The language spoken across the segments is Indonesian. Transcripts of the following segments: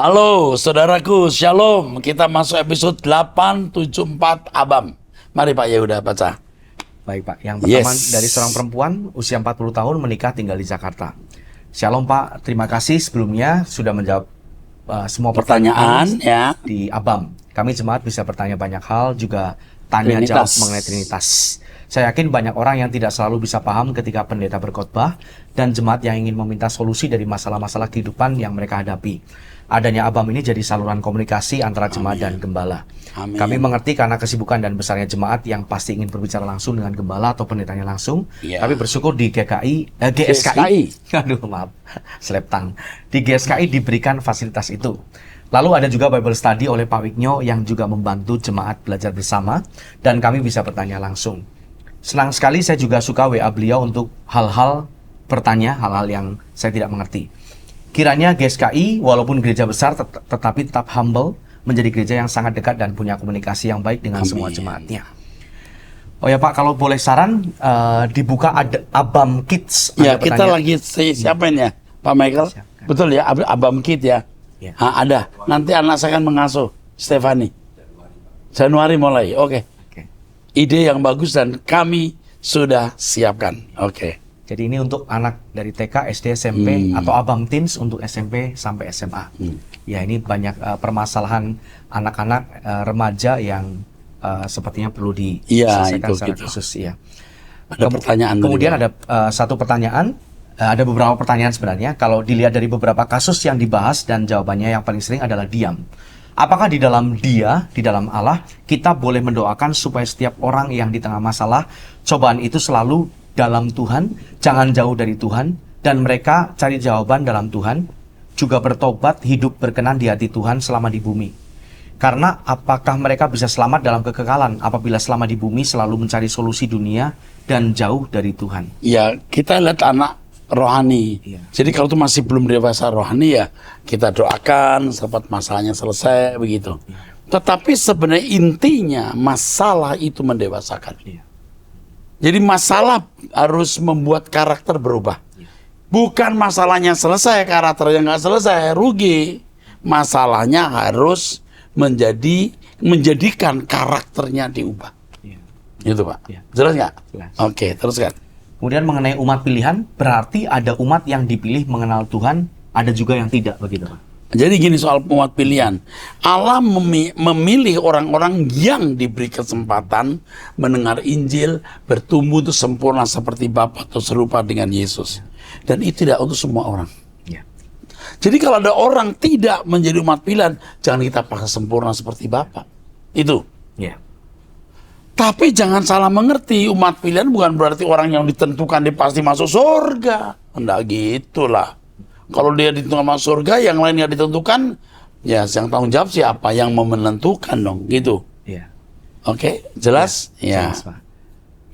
Halo saudaraku, Shalom. Kita masuk episode 874 Abam. Mari Pak Yehuda baca. Baik Pak, yang pertama Yes. dari seorang perempuan usia 40 tahun menikah tinggal di Jakarta. Shalom Pak, terima kasih sebelumnya sudah menjawab semua Pertanyaan ya. di Abam. Kami jemaat bisa bertanya banyak hal, juga tanya jawab Trinitas. mengenai Trinitas. Saya yakin banyak orang yang tidak selalu bisa paham ketika pendeta berkhotbah dan jemaat yang ingin meminta solusi dari masalah-masalah kehidupan yang mereka hadapi. Adanya Abam ini jadi saluran komunikasi antara jemaat dan gembala. Amin. Kami mengerti karena kesibukan dan besarnya jemaat yang pasti ingin berbicara langsung dengan gembala atau pendetanya langsung. Ya. Kami bersyukur di GSKI. Aduh maaf, seleptang. Di GSKI diberikan fasilitas itu. Lalu ada juga Bible Study oleh Pak Wignyo yang juga membantu jemaat belajar bersama dan kami bisa bertanya langsung. Senang sekali saya juga suka WA beliau untuk hal-hal hal-hal yang saya tidak mengerti. Kiranya GSKI walaupun gereja besar tetapi tetap humble, menjadi gereja yang sangat dekat dan punya komunikasi yang baik dengan semua jemaatnya. Oh ya Pak, kalau boleh saran dibuka ada Abam Kids. Ya, Ada kita pertanyaan. lagi siapain ya, Pak Michael? Siapkan. Betul ya, Abam Kid ya. Ya. Ada. Nanti anak saya akan mengasuh Stefani. Januari mulai. Oke. Oke. Ide yang bagus dan kami sudah siapkan. Oke. Jadi ini untuk anak dari TK, SD, SMP atau Abam Teens untuk SMP sampai SMA. Ya ini banyak permasalahan anak-anak remaja yang sepertinya perlu diselesaikan itu secara gitu. khusus. Ya. Ada pertanyaan Kemudian dari ada satu pertanyaan, ada beberapa pertanyaan sebenarnya. Kalau dilihat dari beberapa kasus yang dibahas dan jawabannya yang paling sering adalah diam. Apakah di dalam Dia, di dalam Allah, kita boleh mendoakan supaya setiap orang yang di tengah masalah, cobaan itu selalu dalam Tuhan, jangan jauh dari Tuhan, dan mereka cari jawaban dalam Tuhan, juga bertobat, hidup berkenan di hati Tuhan selama di bumi. Karena apakah mereka bisa selamat dalam kekekalan apabila selama di bumi selalu mencari solusi dunia dan jauh dari Tuhan? Ya, kita lihat anak rohani. Iya. Jadi kalau itu masih belum dewasa rohani ya kita doakan sampai masalahnya selesai begitu. Tetapi sebenarnya intinya masalah itu mendewasakan. Iya. Jadi masalah harus membuat karakter berubah. Bukan masalahnya selesai, karakternya nggak selesai, rugi. Masalahnya harus menjadikan karakternya diubah. Iya. Itu Pak. Iya. Jelas nggak? Jelas. Oke, teruskan. Kemudian mengenai umat pilihan, berarti ada umat yang dipilih mengenal Tuhan, ada juga yang tidak, begitu Pak? Jadi gini soal umat pilihan, Allah memilih orang-orang yang diberi kesempatan mendengar Injil, bertumbuh untuk sempurna seperti Bapa atau serupa dengan Yesus. Dan itu tidak untuk semua orang. Ya. Jadi kalau ada orang tidak menjadi umat pilihan, jangan kita paksa sempurna seperti Bapa. Itu. Ya. Tapi jangan salah mengerti, umat pilihan bukan berarti orang yang ditentukan dia pasti masuk surga. Enggak gitulah. Kalau dia ditentukan masuk surga, yang lain nggak ditentukan, ya yang tanggung jawab siapa yang mau menentukan dong, gitu. Iya. Oke, jelas? Ya. Jelas, Pak.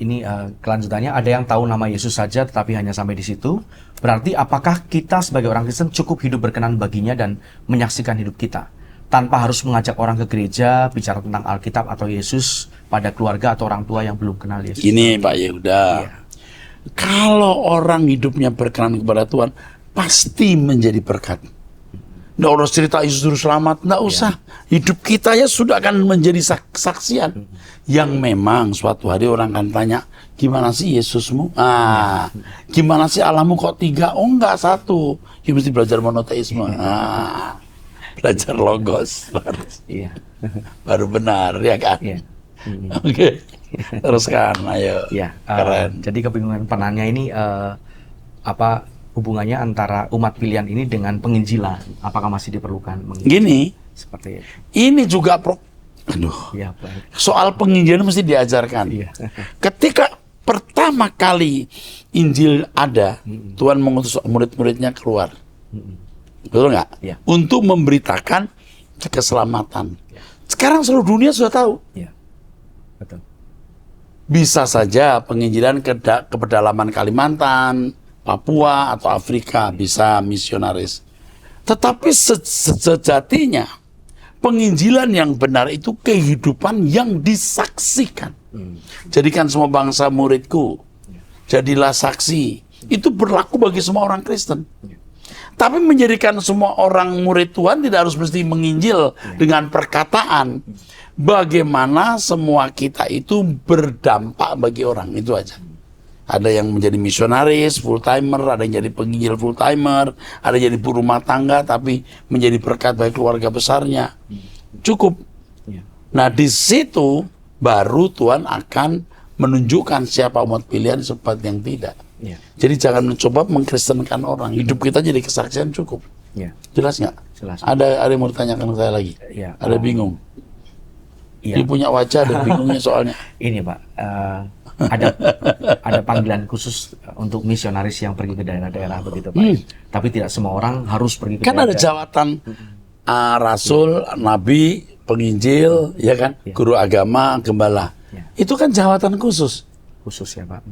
Ini kelanjutannya, ada yang tahu nama Yesus saja tetapi hanya sampai di situ. Berarti apakah kita sebagai orang Kristen cukup hidup berkenan baginya dan menyaksikan hidup kita tanpa harus mengajak orang ke gereja, bicara tentang Alkitab atau Yesus pada keluarga atau orang tua yang belum kenal Yesus? Ini Pak Yehuda. Iya. Kalau orang hidupnya berkenan kepada Tuhan, pasti menjadi berkat. Nggak harus cerita Yesus Juru Selamat, nggak usah. Hidup kita ya sudah akan menjadi kesaksian. Yang memang suatu hari orang akan tanya, gimana sih Yesusmu? Gimana sih Allahmu kok 3? Oh enggak, 1. Ya mesti belajar monoteisme. Belajar logos. Iya. Baru benar, ya kan? Iya. Oke. Teruskan, ayo. Ya, Keren. jadi kebingungan penanya ini apa hubungannya antara umat pilihan ini dengan penginjilan? Apakah masih diperlukan menginjil? Gini, Seperti itu. ini juga Ya, baik. soal penginjilan mesti diajarkan. Iya. Ketika pertama kali Injil ada, Tuhan mengutus murid-muridnya keluar. Betul nggak? Iya. Untuk memberitakan keselamatan. Sekarang seluruh dunia sudah tahu. Iya. Betul. Bisa saja penginjilan ke pedalaman Kalimantan, Papua atau Afrika, bisa misionaris. Tetapi sejatinya penginjilan yang benar itu kehidupan yang disaksikan. Jadikan semua bangsa muridku. Jadilah saksi. Itu berlaku bagi semua orang Kristen. Tapi menjadikan semua orang murid Tuhan tidak harus mesti menginjil dengan perkataan. Bagaimana semua kita itu berdampak bagi orang, itu aja. Ada yang menjadi misionaris, full timer, ada yang jadi penginjil full timer, ada yang jadi ibu rumah tangga tapi menjadi berkat bagi keluarga besarnya. Cukup. Nah, di situ baru Tuhan akan menunjukkan siapa umat pilihan, siapa yang tidak. Jadi jangan mencoba mengkristenkan orang. Hidup kita jadi kesaksian cukup. Jelas nggak? Jelas. Ada yang mau ditanyakan saya lagi? Ada bingung? Dia punya wajah ada bingungnya soalnya. Ini Pak, ada panggilan khusus untuk misionaris yang pergi ke daerah-daerah begitu Pak. Tapi tidak semua orang harus pergi ke Kan ada jawatan rasul, nabi, penginjil, ya kan, guru agama, gembala. Itu kan jawatan khusus. Khusus ya Pak.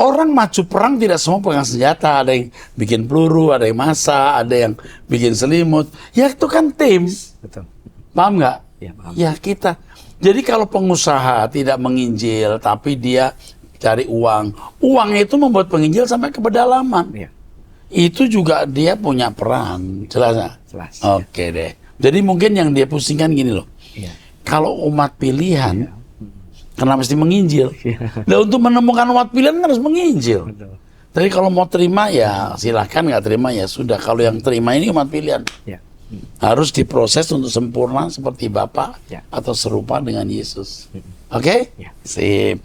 Orang maju perang tidak semua pegang senjata, ada yang bikin peluru, ada yang masak, ada yang bikin selimut. Ya itu kan tim. Betul. Paham nggak? Ya, paham. Ya kita. Jadi kalau pengusaha tidak menginjil, tapi dia cari uang, uangnya itu membuat penginjil sampai ke pedalaman. Itu juga dia punya peran, jelas nggak? Jelas. Oke deh. Jadi mungkin yang dia pusingkan gini loh. Kalau umat pilihan, karena mesti menginjil. Nah, untuk menemukan umat pilihan kan harus menginjil. Tapi kalau mau terima ya silahkan, nggak terima ya sudah. Kalau yang terima ini umat pilihan. Harus diproses untuk sempurna seperti Bapa atau serupa dengan Yesus. Oke? Sip.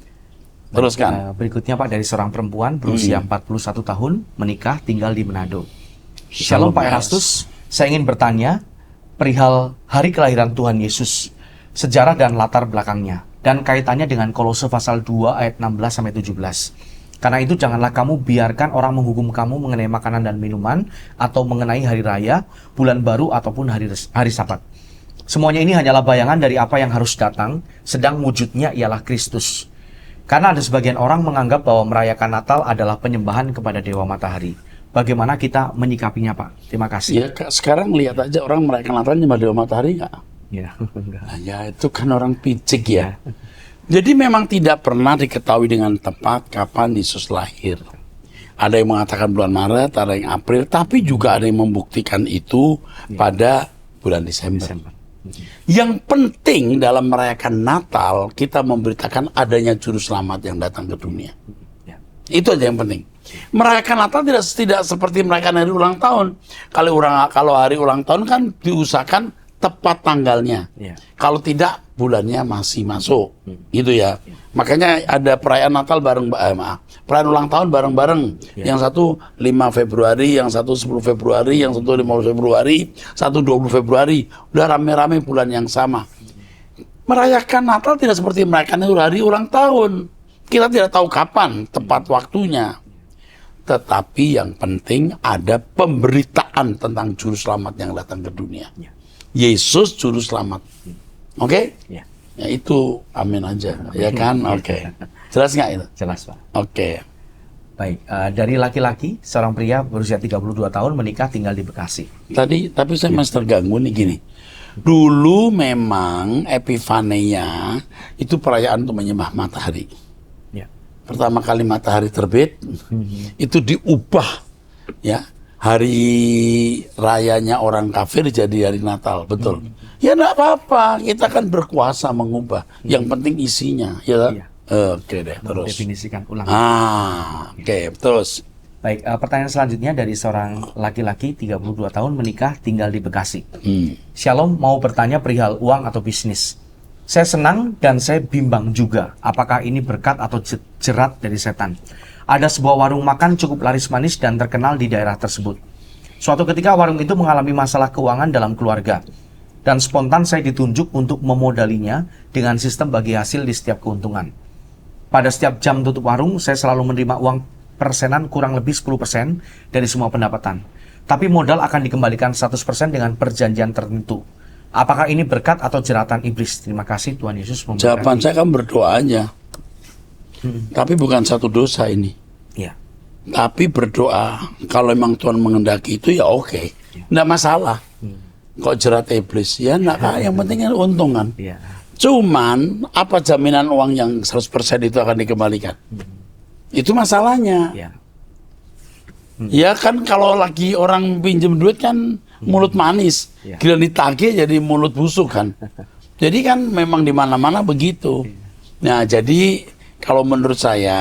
Teruskan. Berikutnya Pak, dari seorang perempuan berusia 41 tahun, menikah, tinggal di Manado. Shalom Pak Erastus, saya ingin bertanya perihal hari kelahiran Tuhan Yesus, sejarah dan latar belakangnya, dan kaitannya dengan Kolose pasal 2 ayat 16-17. Karena itu janganlah kamu biarkan orang menghukum kamu mengenai makanan dan minuman, atau mengenai hari raya, bulan baru, ataupun hari Sabat. Semuanya ini hanyalah bayangan dari apa yang harus datang, sedang wujudnya ialah Kristus. Karena ada sebagian orang menganggap bahwa merayakan Natal adalah penyembahan kepada Dewa Matahari. Bagaimana kita menyikapinya Pak? Terima kasih. Ya, sekarang lihat aja orang merayakan Natal nyembah Dewa Matahari nggak? Enggak. Ya itu kan orang picik ya. Jadi memang tidak pernah diketahui dengan tepat kapan Yesus lahir. Ada yang mengatakan bulan Maret, ada yang April, tapi juga ada yang membuktikan itu pada bulan Desember. Yang penting dalam merayakan Natal, kita memberitakan adanya juru selamat yang datang ke dunia. Itu aja yang penting. Merayakan Natal tidak seperti merayakan hari ulang tahun. Kalau hari ulang tahun kan diusahakan tepat tanggalnya. Kalau tidak, bulannya masih masuk. Gitu ya. Makanya ada perayaan Natal perayaan ulang tahun bareng-bareng. Yang satu 5 Februari, yang satu 10 Februari, yang satu 15 Februari, satu 20 Februari. Udah rame-rame bulan yang sama. Merayakan Natal tidak seperti merayakan hari ulang tahun. Kita tidak tahu kapan tepat waktunya. Tetapi yang penting ada pemberitaan tentang juru selamat yang datang ke dunia. Yesus juru selamat. Oke? Ya itu amin aja. Ya kan? Oke. Jelas nggak itu? Jelas Pak. Oke. Baik, dari laki-laki, seorang pria berusia 32 tahun menikah, tinggal di Bekasi. Tapi saya masih terganggu nih gini. Dulu memang Epifania itu perayaan untuk menyembah matahari. Pertama kali matahari terbit, itu diubah ya. Hari rayanya orang kafir jadi hari Natal, betul. Ya enggak apa-apa, kita kan berkuasa mengubah. Yang penting isinya, ya. Oke deh, terus. Definisikan ulang. Oke, terus. Baik, pertanyaan selanjutnya dari seorang laki-laki 32 tahun menikah, tinggal di Bekasi. Shalom, mau bertanya perihal uang atau bisnis. Saya senang dan saya bimbang juga. Apakah ini berkat atau jerat dari setan? Ada sebuah warung makan cukup laris manis dan terkenal di daerah tersebut. Suatu ketika warung itu mengalami masalah keuangan dalam keluarga. Dan spontan saya ditunjuk untuk memodalinya dengan sistem bagi hasil di setiap keuntungan. Pada setiap jam tutup warung, saya selalu menerima uang persenan kurang lebih 10% dari semua pendapatan. Tapi modal akan dikembalikan 100% dengan perjanjian tertentu. Apakah ini berkat atau jeratan iblis? Terima kasih, Tuhan Yesus memberkati. Jawaban saya kan berdoa aja. Tapi bukan satu dosa ini. Tapi berdoa, kalau memang Tuhan mengendaki itu ya oke. Nggak masalah. Kok jerat iblis? Ya enggak, yang penting kan untungan. Cuman, apa jaminan uang yang 100% itu akan dikembalikan? Itu masalahnya. Ya kan kalau lagi orang pinjem duit kan mulut manis, Iya. gila ditagih jadi mulut busuk kan. Jadi kan memang di mana-mana begitu. Nah, jadi kalau menurut saya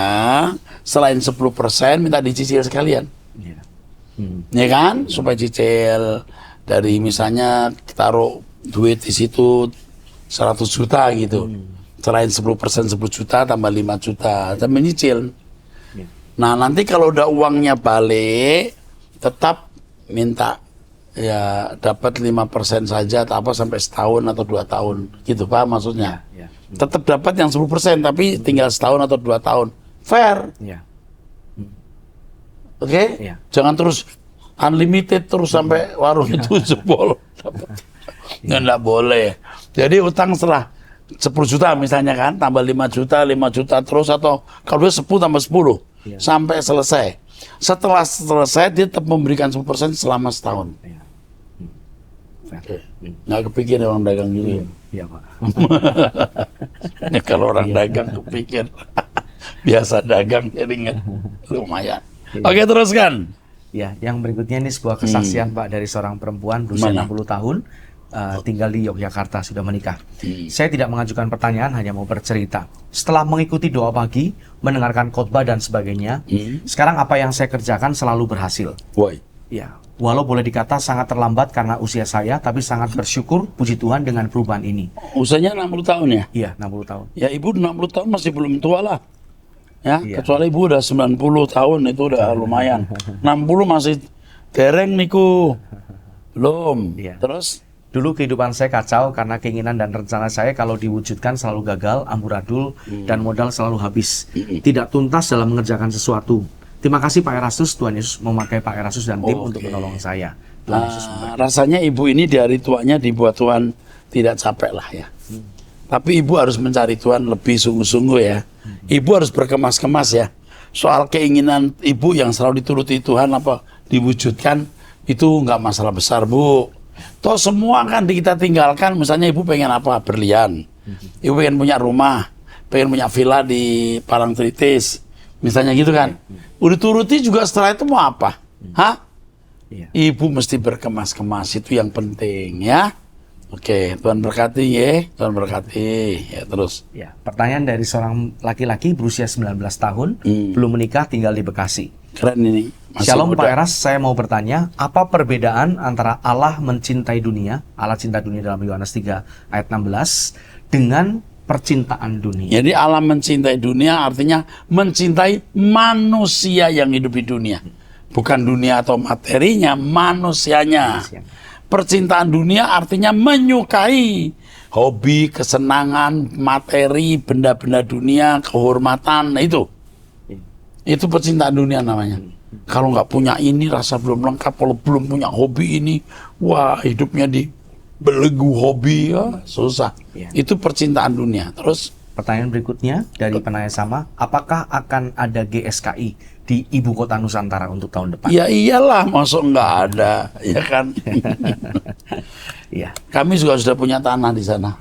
selain 10% minta dicicil sekalian. Iya. Ya kan? Supaya cicil dari misalnya taruh duit di situ 100 juta gitu. Selain 10% 10 juta tambah 5 juta, tambah nyicil. Iya. Nah, nanti kalau udah uangnya balik tetap minta ya dapat 5% saja atau apa sampai setahun atau 2 tahun. Gitu, paham maksudnya? Iya. Tetap dapat yang 10% tapi tinggal setahun atau 2 tahun. Fair. Iya. Oke? Iya. Jangan terus unlimited terus sampai warung itu jebol. Nggak boleh. Jadi utang setelah 10 juta misalnya kan, tambah 5 juta terus, atau kalau dia 10 tambah 10 Iya. sampai selesai. Setelah selesai dia tetap memberikan 10% selama setahun. Iya. Oke. Nggak kepikir orang dagang gitu. Iya, Pak. Ya, kalau orang dagang kepikir biasa dagang jadi nggak lumayan. Oke, teruskan. Ya, yang berikutnya ini sebuah kesaksian Pak dari seorang perempuan berusia Mana? 60 tahun, tinggal di Yogyakarta, sudah menikah. Saya tidak mengajukan pertanyaan, hanya mau bercerita. Setelah mengikuti doa pagi, mendengarkan khotbah dan sebagainya, sekarang apa yang saya kerjakan selalu berhasil. Woi. Ya, walau boleh dikata sangat terlambat karena usia saya, tapi sangat bersyukur, puji Tuhan dengan perubahan ini. Usianya 60 tahun ya? Iya, 60 tahun. Ya ibu 60 tahun masih belum tua lah. Ya, Iya. kecuali ibu udah 90 tahun itu udah lumayan. 60 masih dereng niku. Belum. Iya. Terus Dulu kehidupan saya kacau karena keinginan dan rencana saya kalau diwujudkan selalu gagal, amburadul, dan modal selalu habis. Tidak tuntas dalam mengerjakan sesuatu. Terima kasih Pak Erastus, Tuhan Yesus memakai Pak Erastus dan tim untuk menolong saya. Tuhan Yesus memberkati. rasanya ibu ini di hari tuanya dibuat Tuhan tidak capek lah ya. Tapi ibu harus mencari Tuhan lebih sungguh-sungguh ya. Ibu harus berkemas-kemas ya. Soal keinginan ibu yang selalu dituruti Tuhan apa diwujudkan itu nggak masalah besar, Bu. Toh semua kan kita tinggalkan, misalnya ibu pengen apa? Berlian. Ibu pengen punya rumah, pengen punya villa di Parangtritis. Misalnya gitu kan. Udah turuti juga setelah itu mau apa? Hah? Iya. Ibu mesti berkemas-kemas, itu yang penting ya. Oke, Tuhan berkati ya. Tuhan berkati. Ya, terus. Ya, pertanyaan dari seorang laki-laki berusia 19 tahun, belum menikah, tinggal di Bekasi. Keren ini. Masih Shalom muda. Pak Eras, saya mau bertanya, apa perbedaan antara Allah mencintai dunia, Allah cinta dunia dalam Yohanes 3 ayat 16, dengan percintaan dunia? Jadi Allah mencintai dunia artinya mencintai manusia yang hidup di dunia. Bukan dunia atau materinya, manusianya. Percintaan dunia artinya menyukai hobi, kesenangan, materi, benda-benda dunia, kehormatan, itu. Itu percintaan dunia namanya. Kalau nggak punya ini rasa belum lengkap, kalau belum punya hobi ini, wah hidupnya di belenggu hobi, ya, susah. Ya. Itu percintaan dunia. Terus Pertanyaan berikutnya dari penanya sama, apakah akan ada GSKI di Ibu Kota Nusantara untuk tahun depan? ya iyalah, masuk nggak ada, ya kan? Iya. Kami juga sudah punya tanah di sana.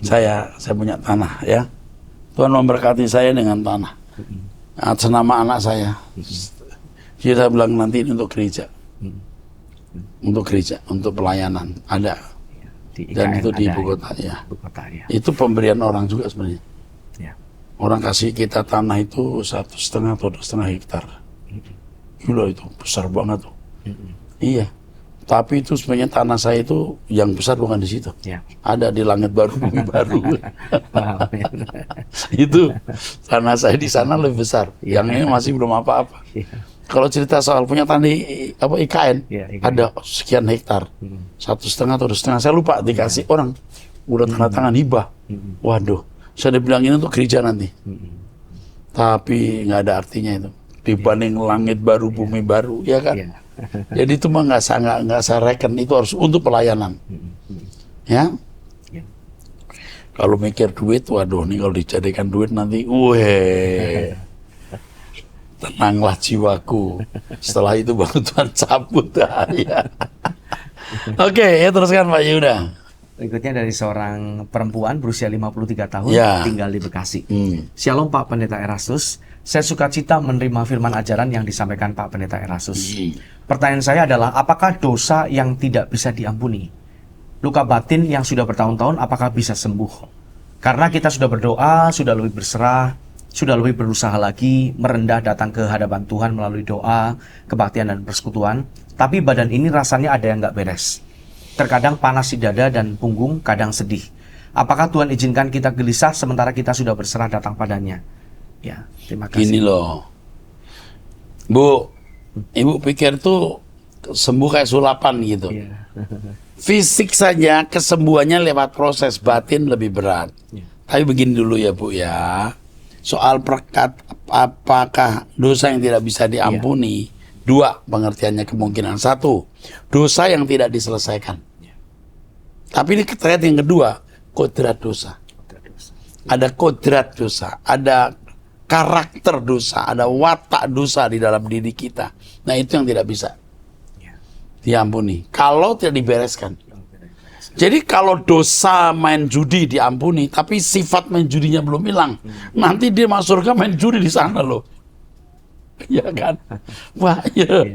Saya punya tanah, ya. Tuhan memberkati saya dengan tanah. Atas nama anak saya. Kita bilang nanti ini untuk gereja. Untuk gereja, untuk pelayanan. Ada. Di Dan IKN itu di ada ibu kota, ya. Ibu Kota, ya. Itu pemberian orang juga sebenarnya. Ya. Orang kasih kita tanah itu 1,5 atau 2,5 hektar. Gila itu, besar banget tuh. Iya. Tapi itu sebenarnya tanah saya itu yang besar bukan di situ. Ya. Ada di langit baru, bumi baru. Paham, ya. Itu tanah saya di sana lebih besar. Yang ini masih belum apa-apa. Iya. Kalau cerita soal punya tanah apa IKN, Iya, IKN. ada sekian hektar, 1,5 atau 2,5, saya lupa dikasih orang, udah tanda tangan hibah. Waduh, saya udah bilang ini untuk gereja nanti, tapi nggak ada artinya itu dibanding langit baru, bumi baru, ya kan? Iya. Jadi itu mah nggak saya reken, itu harus untuk pelayanan, ya. Iya. Kalau mikir duit, waduh, nih kalau dijadikan duit nanti, weh. Tenanglah jiwaku. Setelah itu baru Tuhan cabut. Ya. Oke, ya teruskan Pak Yuda. Berikutnya dari seorang perempuan berusia 53 tahun, Ya. tinggal di Bekasi. Hmm. Shalom Pak Pendeta Erastus, Saya sukacita menerima firman ajaran yang disampaikan Pak Pendeta Erastus. Pertanyaan saya adalah, apakah dosa yang tidak bisa diampuni, luka batin yang sudah bertahun-tahun, apakah bisa sembuh? Karena kita sudah berdoa, sudah lebih berserah, sudah lebih berusaha lagi, merendah datang ke hadapan Tuhan melalui doa, kebaktian dan persekutuan, tapi badan ini rasanya ada yang nggak beres. Terkadang panas di dada dan punggung, kadang sedih. Apakah Tuhan izinkan kita gelisah sementara kita sudah berserah datang padanya? Ya, terima kasih. Gini loh, Bu, Ibu pikir tuh sembuh kayak sulapan gitu. Iya. Fisik saja kesembuhannya lewat proses, batin lebih berat. Tapi begini dulu ya Bu ya, soal perekat apakah dosa yang tidak bisa diampuni? Dua pengertiannya kemungkinan. Satu, dosa yang tidak diselesaikan. Tapi ini terkait yang kedua, kodrat dosa. Ada kodrat dosa, ada karakter dosa, ada watak dosa di dalam diri kita. Nah itu yang tidak bisa diampuni kalau tidak dibereskan. Jadi kalau dosa main judi diampuni, tapi sifat main judinya belum hilang, nanti dia masuk surga main judi di sana loh. Ya kan? Wah, ya.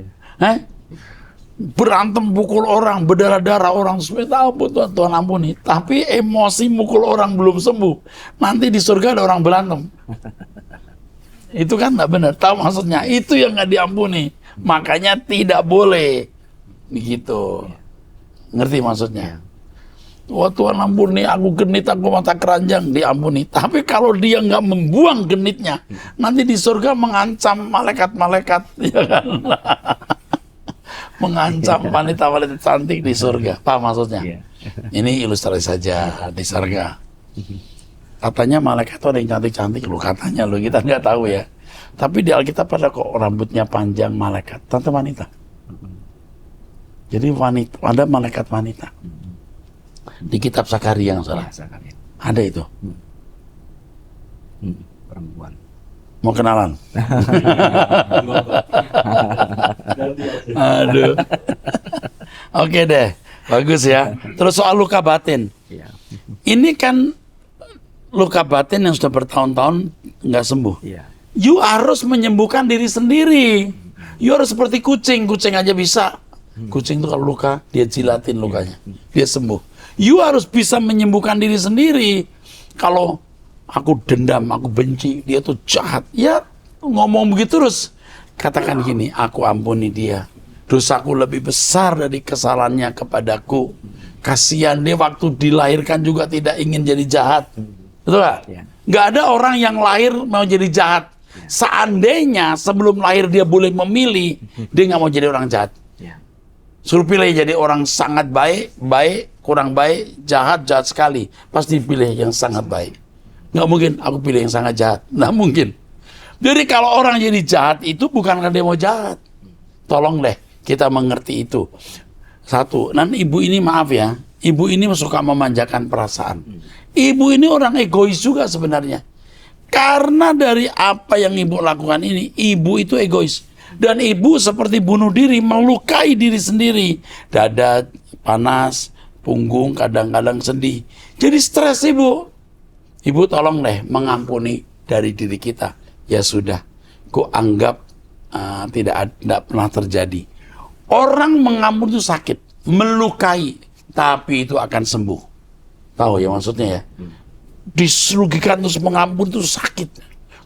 Berantem pukul orang, berdarah-darah orang, minta ampun Tuhan, Tuhan ampuni. Tapi emosi mukul orang belum sembuh. Nanti di surga ada orang berantem. Itu kan nggak benar. Tahu maksudnya? Itu yang nggak diampuni. Makanya tidak boleh. Begitu. Ngerti maksudnya? Wah Tuhan ampuni, aku genit, aku mata keranjang, diampuni. Tapi kalau dia nggak membuang genitnya, nanti di surga mengancam malaikat-malaikat, ya kan? Mengancam wanita-wanita cantik di surga. Paham maksudnya? Ini ilustrasi saja di surga. Katanya malaikat itu ada yang cantik-cantik loh, katanya loh, kita nggak tahu ya. Tapi di Alkitab pada kok rambutnya panjang malaikat, tante wanita. Jadi wanita, ada malaikat wanita. Di kitab Sakaria yang salah. Ada itu. Perempuan. Mau kenalan? Aduh. Oke deh, bagus ya. Terus soal luka batin. Ini kan luka batin yang sudah bertahun-tahun nggak sembuh. You harus menyembuhkan diri sendiri. You harus seperti kucing. Kucing aja bisa. Kucing itu kalau luka, dia jilatin lukanya. Dia sembuh. You harus bisa menyembuhkan diri sendiri. Kalau aku dendam, aku benci, dia tuh jahat. Ya ngomong begitu terus. Katakan gini, aku ampuni dia. Dosaku lebih besar dari kesalahannya kepadaku. Kasihan dia waktu dilahirkan juga tidak ingin jadi jahat. Betul gak? Gak ada orang yang lahir mau jadi jahat. Seandainya sebelum lahir dia boleh memilih, dia gak mau jadi orang jahat. Suruh pilih jadi orang sangat baik, baik, kurang baik, jahat, jahat sekali. Pasti pilih yang sangat baik. Nggak mungkin aku pilih yang sangat jahat. Nggak mungkin. Jadi kalau orang jadi jahat itu bukan karena dia mau jahat. Tolong deh kita mengerti itu. Satu, dan ibu ini maaf ya, ibu ini suka memanjakan perasaan. Ibu ini orang egois juga sebenarnya. Karena dari apa yang ibu lakukan ini, ibu itu egois. Dan ibu seperti bunuh diri, melukai diri sendiri. Dada panas, punggung kadang-kadang sedih. Jadi stres ibu. Ibu tolong deh mengampuni dari diri kita. Ya sudah, ku anggap tidak pernah terjadi. Orang mengampuni itu sakit, melukai, tapi itu akan sembuh. Tahu ya maksudnya ya? Diserugikan terus mengampuni itu sakit.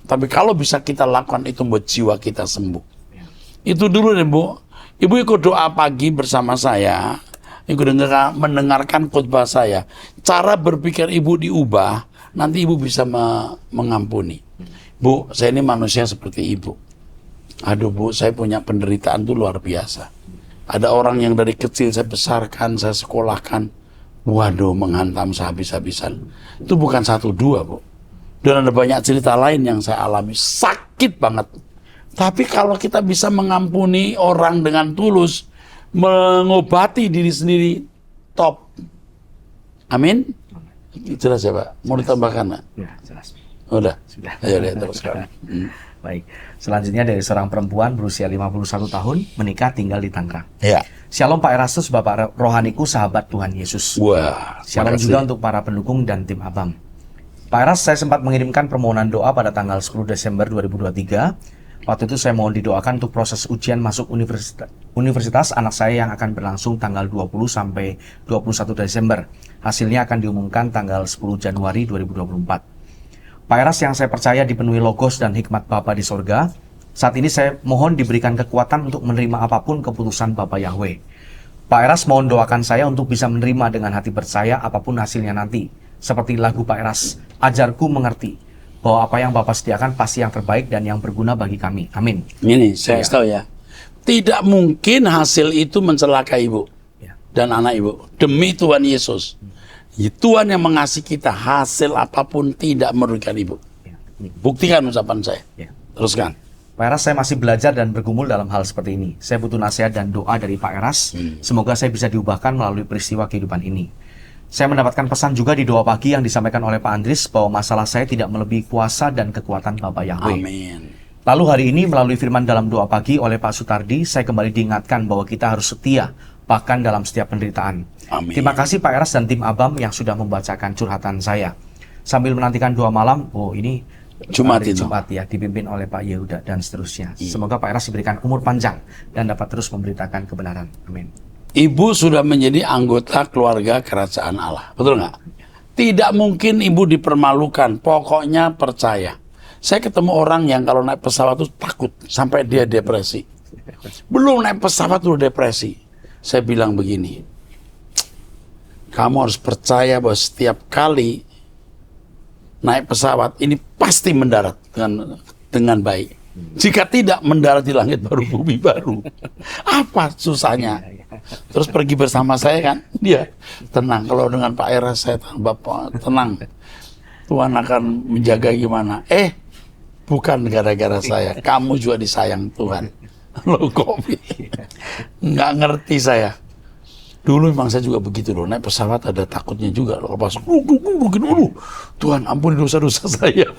Tapi kalau bisa kita lakukan itu buat jiwa kita sembuh. Itu dulu deh Bu. Ibu ikut doa pagi bersama saya. Ikut mendengarkan khotbah saya. Cara berpikir ibu diubah, nanti ibu bisa mengampuni. Bu, saya ini manusia seperti ibu. Aduh Bu, saya punya penderitaan itu luar biasa. Ada orang yang dari kecil saya besarkan, saya sekolahkan. Waduh, menghantam sehabis-habisan. Itu bukan 1, 2 Bu. Dan ada banyak cerita lain yang saya alami. Sakit banget. Tapi kalau kita bisa mengampuni orang dengan tulus, mengobati diri sendiri, top. Amin? Jelas ya Pak? Mau ditambahkan Pak? Ya, jelas. Udah? Sudah. Ayo deh, teruskan. Baik. Selanjutnya dari seorang perempuan berusia 51 tahun, menikah tinggal di Tangerang. Ya. Shalom Pak Erastus, Bapak rohaniku, sahabat Tuhan Yesus. Wah, Shalom juga untuk para pendukung dan tim Abam. Pak Eras, saya sempat mengirimkan permohonan doa pada tanggal 10 Desember 2023. Waktu itu saya mohon didoakan untuk proses ujian masuk universitas anak saya yang akan berlangsung tanggal 20 sampai 21 Desember. Hasilnya akan diumumkan tanggal 10 Januari 2024. Pak Eras yang saya percaya dipenuhi logos dan hikmat Bapa di sorga, saat ini saya mohon diberikan kekuatan untuk menerima apapun keputusan Bapa Yahweh. Pak Eras mohon doakan saya untuk bisa menerima dengan hati percaya apapun hasilnya nanti. Seperti lagu Pak Eras, ajarku mengerti bahwa apa yang Bapak sediakan pasti yang terbaik dan yang berguna bagi kami. Amin. Ini saya tahu ya. Tidak mungkin hasil itu mencelakai Ibu dan anak Ibu. Demi Tuhan Yesus. Tuhan yang mengasihi kita, hasil apapun tidak merugikan Ibu. Buktikan ucapan saya. Teruskan. Pak Eras, saya masih belajar dan bergumul dalam hal seperti ini. Saya butuh nasihat dan doa dari Pak Eras. Semoga saya bisa diubahkan melalui peristiwa kehidupan ini. Saya mendapatkan pesan juga di doa pagi yang disampaikan oleh Pak Andris bahwa masalah saya tidak melebihi kuasa dan kekuatan Bapa Yahweh. Amin. Lalu hari ini melalui firman dalam doa pagi oleh Pak Sutardi, saya kembali diingatkan bahwa kita harus setia bahkan dalam setiap penderitaan. Amin. Terima kasih Pak Eras dan tim Abam yang sudah membacakan curhatan saya. Sambil menantikan doa malam, ini Jumat hari itu. Jumat ya, dipimpin oleh Pak Yehuda dan seterusnya. Semoga Pak Eras diberikan umur panjang dan dapat terus memberitakan kebenaran. Amin. Ibu sudah menjadi anggota keluarga kerajaan Allah. Betul nggak? Tidak mungkin ibu dipermalukan. Pokoknya percaya. Saya ketemu orang yang kalau naik pesawat itu takut. Sampai dia depresi. Belum naik pesawat udah depresi. Saya bilang begini. Kamu harus percaya bahwa setiap kali naik pesawat ini pasti mendarat dengan baik. Jika tidak, mendarat di langit baru, bumi baru. Apa susahnya? Terus pergi bersama saya kan, dia tenang. Kalau dengan Pak Eras saya Bapak tenang. Tuhan akan menjaga gimana? Bukan gara-gara saya. Kamu juga disayang Tuhan. Loh kok? Nggak ngerti saya. Dulu memang saya juga begitu loh. Naik pesawat ada takutnya juga loh. Pas Tuhan ampuni dosa-dosa saya.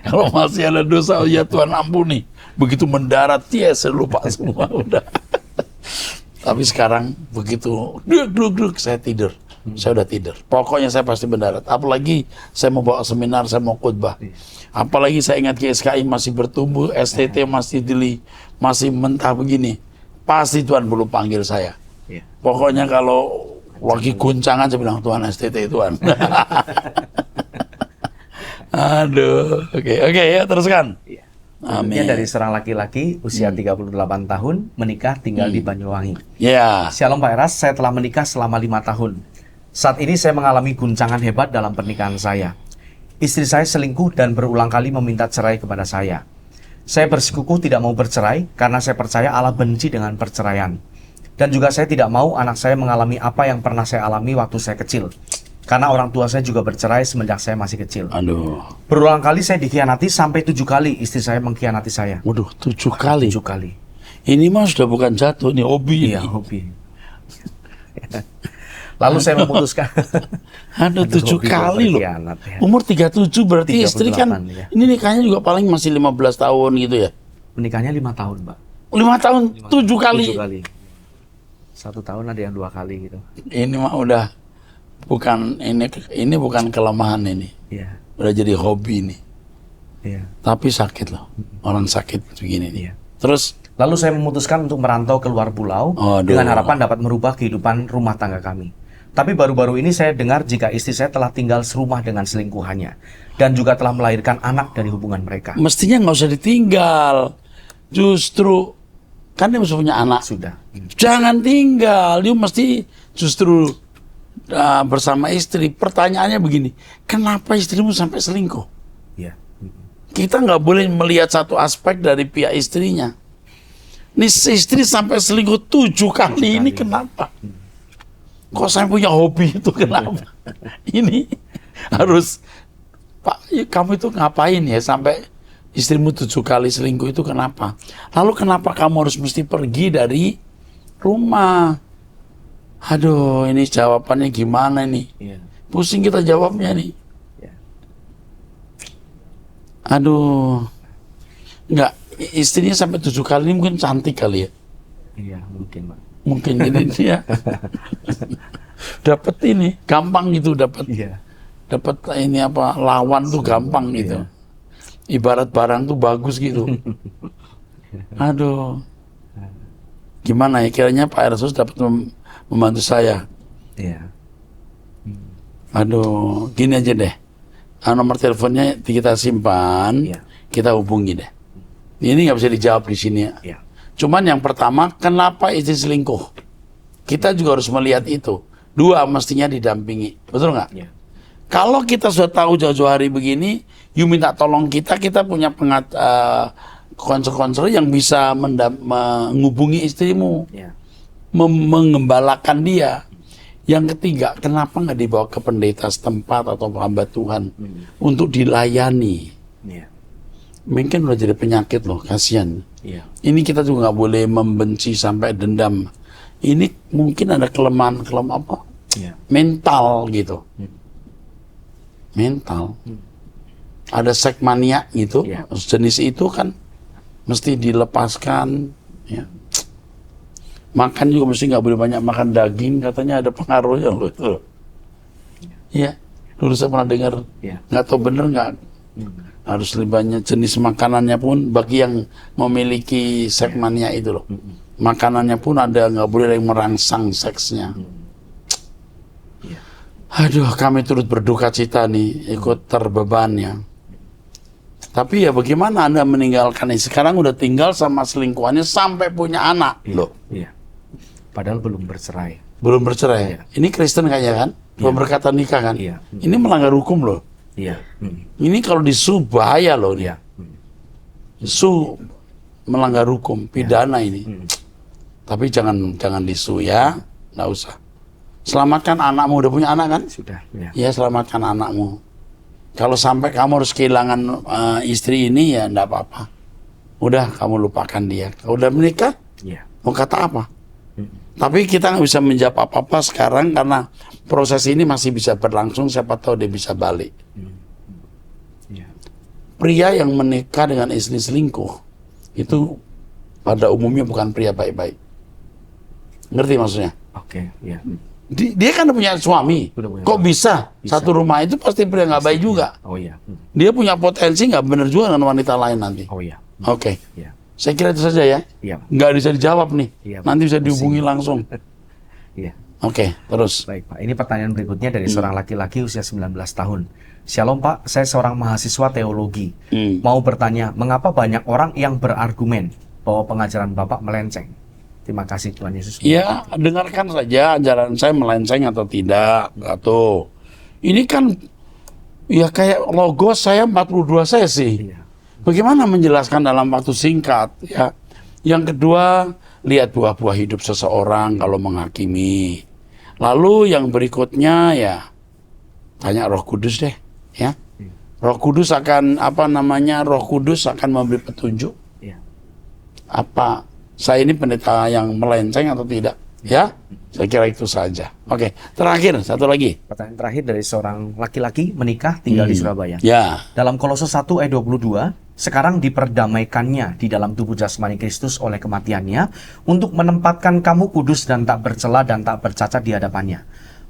Kalau masih ada dosa, ya Tuhan ampuni. Begitu mendarat, saya lupa semua udah. Tapi sekarang begitu duduk saya tidur. Saya udah tidur. Pokoknya saya pasti mendarat. Apalagi saya mau bawa seminar, saya mau khotbah. Apalagi saya ingat GSKI masih bertumbuh, STT masih mentah begini. Pasti Tuhan belum panggil saya. Pokoknya kalau lagi guncangan saya bilang Tuhan STT Tuhan. Aduh, oke ya teruskan. Amin. Dari seorang laki-laki usia 38 tahun menikah tinggal di Banyuwangi. Ya. Shalom Pak Eras, saya telah menikah selama 5 tahun. Saat ini saya mengalami guncangan hebat dalam pernikahan saya. Istri saya selingkuh dan berulang kali meminta cerai kepada saya. Saya bersikukuh tidak mau bercerai karena saya percaya Allah benci dengan perceraian. Dan juga saya tidak mau anak saya mengalami apa yang pernah saya alami waktu saya kecil. Karena orang tua saya juga bercerai semenjak saya masih kecil. Aduh. Berulang kali saya dikhianati sampai 7 kali istri saya mengkhianati saya. Waduh, 7 kali. 7 kali. Ini mah sudah bukan jatuh, ini hobi. Iya, hobi. Lalu saya memutuskan. Aduh, 7 kali loh. Ya. Umur 37 berarti 38, istri kan. ya. Ini nikahnya juga paling masih 15 tahun gitu ya. Menikahnya 5 tahun, Mbak. 5 tahun, 7 kali. 7 kali. 1 tahun ada yang 2 kali gitu. Ini mah udah bukan ini bukan kelemahan ini. Iya. Udah jadi hobi nih. Iya. Tapi sakit loh. Orang sakit begini nih. Iya. Terus Lalu saya memutuskan untuk merantau ke luar pulau dengan harapan dapat merubah kehidupan rumah tangga kami. Tapi baru-baru ini saya dengar jika istri saya telah tinggal serumah dengan selingkuhannya dan juga telah melahirkan anak dari hubungan mereka. mestinya nggak usah ditinggal. Justru kan dia mesti punya anak. Sudah. Jangan tinggal. Dia mesti justru bersama istri. Pertanyaannya begini, kenapa istrimu sampai selingkuh? Iya. Kita nggak boleh melihat satu aspek dari pihak istrinya. Ini istri sampai selingkuh 7 kali ini kenapa? Kok saya punya hobi itu kenapa? Ini harus, Pak, kamu itu ngapain ya sampai istrimu 7 kali selingkuh itu kenapa? Lalu kenapa kamu harus mesti pergi dari rumah? Aduh, ini jawabannya gimana nih? Iya. Pusing kita jawabnya nih. Iya. Aduh, enggak, istrinya sampai 7 kali ini mungkin cantik kali ya. Iya, mungkin, Pak. Mungkin jadi dia dapat ini, gampang gitu dapat. Iya. dapat ini apa lawan tuh gampang gitu. Ibarat barang tuh bagus gitu. Aduh. Gimana ya kiranya Pak Ersus dapat membantu saya. Iya. Aduh, gini aja deh. Nomor teleponnya kita simpan, Iya. kita hubungi deh. Ini nggak bisa dijawab di sini ya. Iya. Cuman yang pertama, kenapa istri selingkuh? Kita juga harus melihat itu. Dua, mestinya didampingi. Betul nggak? Iya. Kalau kita sudah tahu jauh-jauh hari begini, you minta tolong kita punya konselor yang bisa menghubungi istrimu, Iya. mengembalakan dia. Yang ketiga, kenapa nggak dibawa ke pendeta setempat atau hamba Tuhan untuk dilayani? Iya. Mungkin udah jadi penyakit loh, kasihan. Iya. Ini kita juga nggak boleh membenci sampai dendam. Ini mungkin ada kelemahan apa? Iya. Mental gitu. Mental. Ada sekmania gitu, Iya. jenis itu kan mesti dilepaskan. Ya. Makan juga mesti nggak boleh banyak makan daging, katanya ada pengaruhnya loh itu. Iya, dulu saya pernah dengar, Iya. nggak tahu bener nggak. Harus lebih banyak jenis makanannya pun bagi yang memiliki sekmania itu loh. Makanannya pun ada nggak boleh yang merangsang seksnya. Iya. Aduh, kami turut berduka cita nih, ikut terbeban ya. Tapi ya bagaimana Anda meninggalkan ini? Sekarang udah tinggal sama selingkuhannya sampai punya anak loh. Iya. Padahal belum bercerai. Belum bercerai. Iya. Ini Kristen kayaknya kan? Pemberkatan nikah kan? Iya. Ini melanggar hukum loh. Iya. Ini kalau disu bahaya loh dia. Iya. Su melanggar hukum, pidana ini. Tapi jangan disu ya, nggak usah. Selamatkan anakmu, udah punya anak kan? Sudah. Iya. Ya selamatkan anakmu. Kalau sampai kamu harus kehilangan istri ini ya nggak apa-apa. Udah kamu lupakan dia. Kalau udah menikah, Iya. mau kata apa? Tapi kita nggak bisa menjawab apa-apa sekarang karena proses ini masih bisa berlangsung. Siapa tahu dia bisa balik. Iya. Pria yang menikah dengan istri selingkuh itu pada umumnya bukan pria baik-baik. Ngerti maksudnya? Oke. Iya. Dia kan punya suami. Udah punya Kok suami. bisa? Satu rumah itu pasti pria nggak baik juga. Oh iya. Dia punya potensi nggak benar juga dengan wanita lain nanti. Oh iya. Oke. Iya. Saya kira itu saja ya. Iya. Nggak bisa dijawab nih. Iya, Pak. Nanti bisa dihubungi langsung. Iya. Oke, terus. Baik Pak, ini pertanyaan berikutnya dari seorang laki-laki usia 19 tahun. Shalom Pak, saya seorang mahasiswa teologi. Mau bertanya, mengapa banyak orang yang berargumen bahwa pengajaran Bapak melenceng? Terima kasih Tuhan Yesus. Ya, dengarkan saja ajaran saya melenceng atau tidak. Atau ini kan ya kayak logo saya 42 sesi. Iya. Bagaimana menjelaskan dalam waktu singkat ya? Yang kedua, lihat buah-buah hidup seseorang kalau menghakimi. Lalu yang berikutnya ya tanya Roh Kudus deh, ya. Roh Kudus akan Roh Kudus akan memberi petunjuk. Iya. Apa saya ini pendeta yang melenceng atau tidak? Ya, saya kira itu saja. Oke, terakhir satu lagi. Pertanyaan terakhir dari seorang laki-laki menikah tinggal di Surabaya. Ya, Dalam Kolose 1 ayat 22, sekarang diperdamaikannya di dalam tubuh jasmani Kristus oleh kematiannya untuk menempatkan kamu kudus dan tak bercela dan tak bercacat di hadapannya.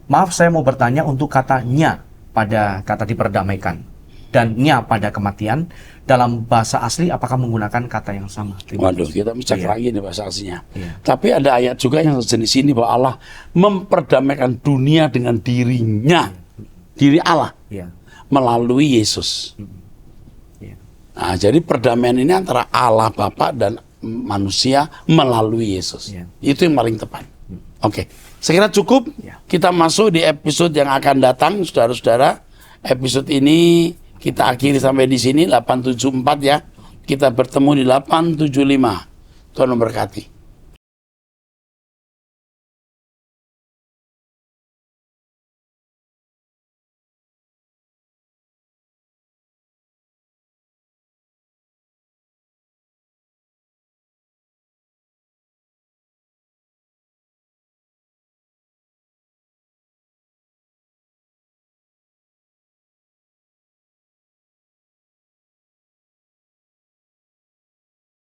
Maaf, saya mau bertanya untuk katanya pada kata diperdamaikan dan nya pada kematian dalam bahasa asli apakah menggunakan kata yang sama? Terima waduh, kasih. kita cek Iya. lagi nih bahasa aslinya. Iya. Tapi ada ayat juga yang sejenis ini bahwa Allah memperdamaikan dunia dengan dirinya, diri Allah Iya. melalui Yesus. Iya. Nah, jadi perdamaian ini antara Allah Bapa dan manusia melalui Yesus. Iya. Itu yang paling tepat. Oke, saya kira cukup. Iya. Kita masuk di episode yang akan datang, saudara-saudara. Episode ini kita akhiri sampai di sini 874 ya. Kita bertemu di 875. Tuhan memberkati.